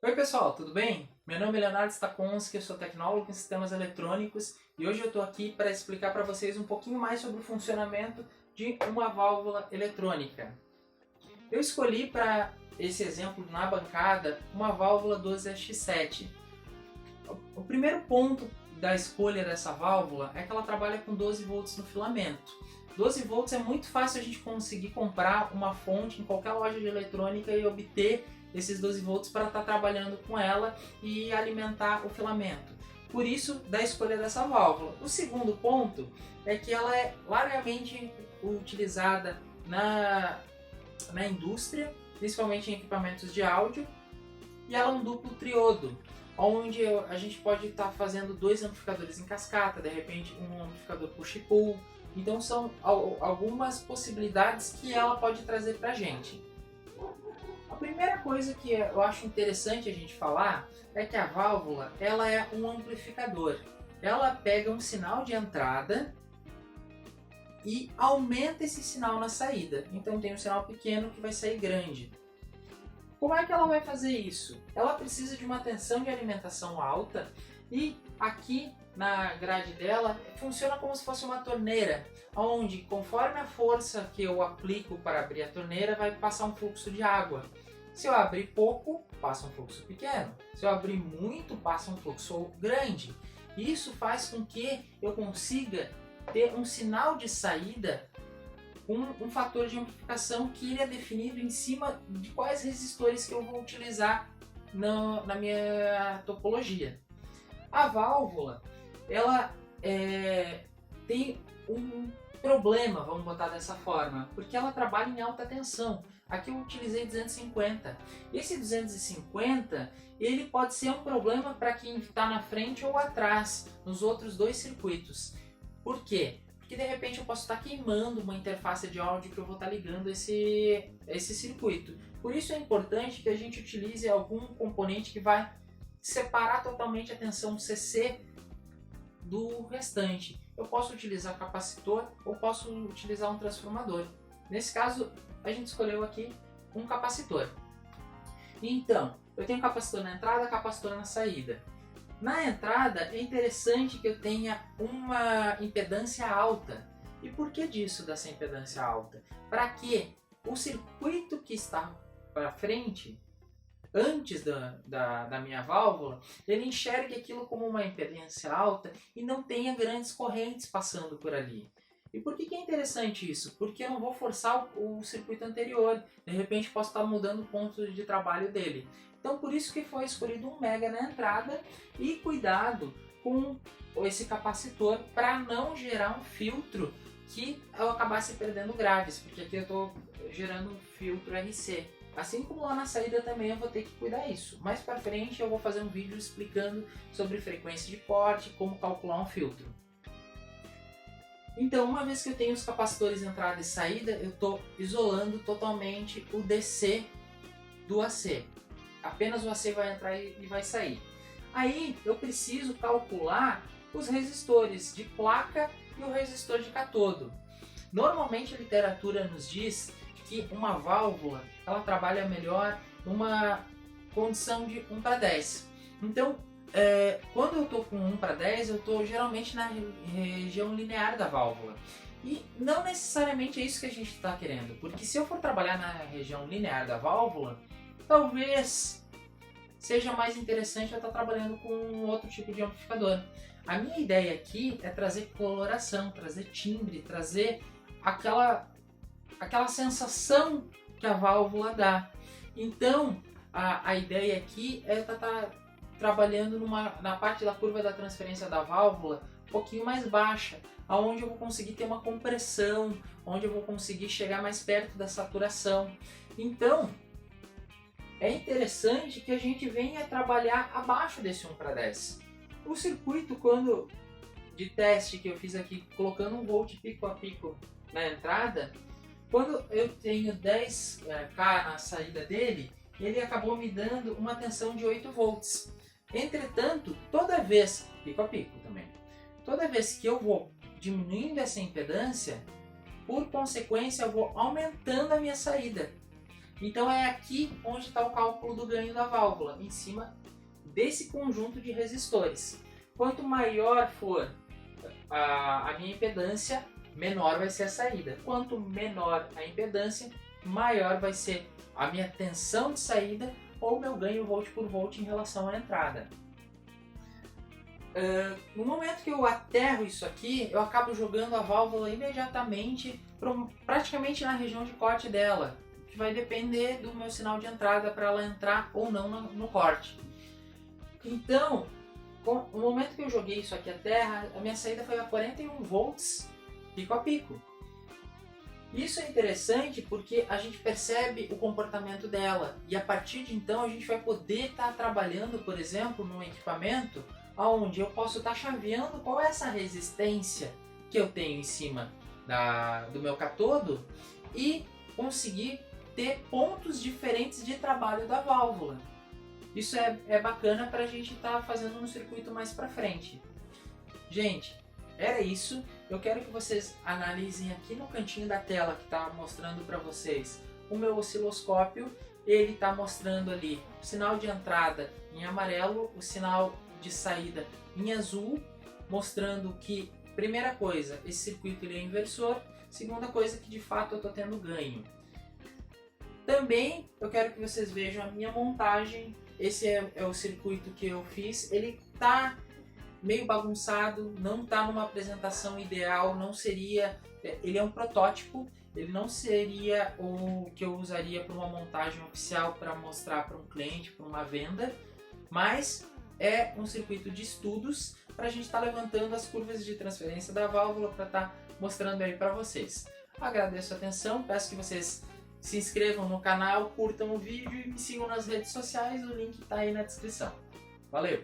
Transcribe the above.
Oi pessoal, tudo bem? Meu nome é Leonardo Staconski, eu sou tecnólogo em sistemas eletrônicos e hoje eu estou aqui para explicar para vocês um pouquinho mais sobre o funcionamento de uma válvula eletrônica. Eu escolhi para esse exemplo na bancada uma válvula 12X7. O primeiro ponto da escolha dessa válvula é que ela trabalha com 12 volts no filamento. 12 volts é muito fácil a gente conseguir comprar uma fonte em qualquer loja de eletrônica e obter esses 12 volts para estar trabalhando com ela e alimentar o filamento. Por isso, da escolha dessa válvula. O segundo ponto é que ela é largamente utilizada na indústria, principalmente em equipamentos de áudio, e ela é um duplo triodo, onde a gente pode estar fazendo dois amplificadores em cascata, de repente um amplificador push e pull. Então são algumas possibilidades que ela pode trazer para a gente. A primeira coisa que eu acho interessante a gente falar é que a válvula ela é um amplificador. Ela pega um sinal de entrada e aumenta esse sinal na saída. Então tem um sinal pequeno que vai sair grande. Como é que ela vai fazer isso? Ela precisa de uma tensão de alimentação alta e aqui na grade dela funciona como se fosse uma torneira, onde conforme a força que eu aplico para abrir a torneira vai passar um fluxo de água. Se eu abrir pouco, passa um fluxo pequeno. Se eu abrir muito, passa um fluxo grande. Isso faz com que eu consiga ter um sinal de saída com um fator de amplificação que ele é definido em cima de quais resistores que eu vou utilizar na minha topologia. A válvula, ela tem um problema, vamos botar dessa forma, porque ela trabalha em alta tensão. Aqui eu utilizei 250. Esse 250, ele pode ser um problema para quem está na frente ou atrás, nos outros dois circuitos. Por quê? Porque de repente eu posso estar queimando uma interface de áudio que eu vou estar ligando esse circuito. Por isso é importante que a gente utilize algum componente que vai separar totalmente a tensão CC do restante. Eu posso utilizar capacitor ou posso utilizar um transformador. Nesse caso, a gente escolheu aqui um capacitor. Então, eu tenho capacitor na entrada, capacitor na saída. Na entrada é interessante que eu tenha uma impedância alta. E por que disso dessa impedância alta? Para que o circuito que está para frente, antes da minha válvula, ele enxergue aquilo como uma impedância alta e não tenha grandes correntes passando por ali. E por que é interessante isso? Porque eu não vou forçar o circuito anterior. De repente posso estar mudando o ponto de trabalho dele. Então por isso que foi escolhido um mega na entrada e cuidado com esse capacitor para não gerar um filtro que eu acabasse perdendo graves, porque aqui eu estou gerando um filtro RC. Assim como lá na saída também eu vou ter que cuidar isso. Mais para frente eu vou fazer um vídeo explicando sobre frequência de corte, como calcular um filtro. Então, uma vez que eu tenho os capacitores entrada e saída, eu estou isolando totalmente o DC do AC. Apenas o AC vai entrar e vai sair. Aí eu preciso calcular os resistores de placa e o resistor de catodo. Normalmente a literatura nos diz que uma válvula ela trabalha melhor numa condição de 1:10. Então, quando eu estou com 1:10, eu estou geralmente na região linear da válvula. E não necessariamente é isso que a gente está querendo, porque se eu for trabalhar na região linear da válvula, talvez seja mais interessante eu estar trabalhando com um outro tipo de amplificador. A minha ideia aqui é trazer coloração, trazer timbre, trazer aquela sensação que a válvula dá. Então, a ideia aqui é estar trabalhando na parte da curva da transferência da válvula um pouquinho mais baixa, onde eu vou conseguir ter uma compressão, onde eu vou conseguir chegar mais perto da saturação. Então, é interessante que a gente venha trabalhar abaixo desse 1:10. O circuito, quando de teste que eu fiz aqui, colocando um volt pico a pico na entrada, quando eu tenho 10K na saída dele, ele acabou me dando uma tensão de 8 volts. Entretanto, toda vez, pico a pico também, toda vez que eu vou diminuindo essa impedância, por consequência eu vou aumentando a minha saída. Então é aqui onde está o cálculo do ganho da válvula, em cima desse conjunto de resistores. Quanto maior for a minha impedância, menor vai ser a saída. Quanto menor a impedância, maior vai ser a minha tensão de saída ou meu ganho volt por volt em relação à entrada. No momento que eu aterro isso aqui, eu acabo jogando a válvula imediatamente praticamente na região de corte dela, que vai depender do meu sinal de entrada para ela entrar ou não no corte. Então, no momento que eu joguei isso aqui a terra, a minha saída foi a 41 volts pico a pico. Isso é interessante porque a gente percebe o comportamento dela e a partir de então a gente vai poder estar trabalhando, por exemplo, num equipamento onde eu posso estar chaveando qual é essa resistência que eu tenho em cima do meu catodo e conseguir ter pontos diferentes de trabalho da válvula. Isso é bacana para a gente estar fazendo um circuito mais para frente. Gente, era isso. Eu quero que vocês analisem aqui no cantinho da tela que está mostrando para vocês o meu osciloscópio. Ele está mostrando ali o sinal de entrada em amarelo, o sinal de saída em azul, mostrando que, primeira coisa, esse circuito ele é inversor, segunda coisa que de fato eu estou tendo ganho. Também eu quero que vocês vejam a minha montagem. Esse é o circuito que eu fiz. Ele está meio bagunçado, não está numa apresentação ideal, não seria... Ele é um protótipo, ele não seria o que eu usaria para uma montagem oficial para mostrar para um cliente, para uma venda, mas é um circuito de estudos para a gente estar levantando as curvas de transferência da válvula para estar mostrando aí para vocês. Agradeço a atenção, peço que vocês se inscrevam no canal, curtam o vídeo e me sigam nas redes sociais, o link está aí na descrição. Valeu!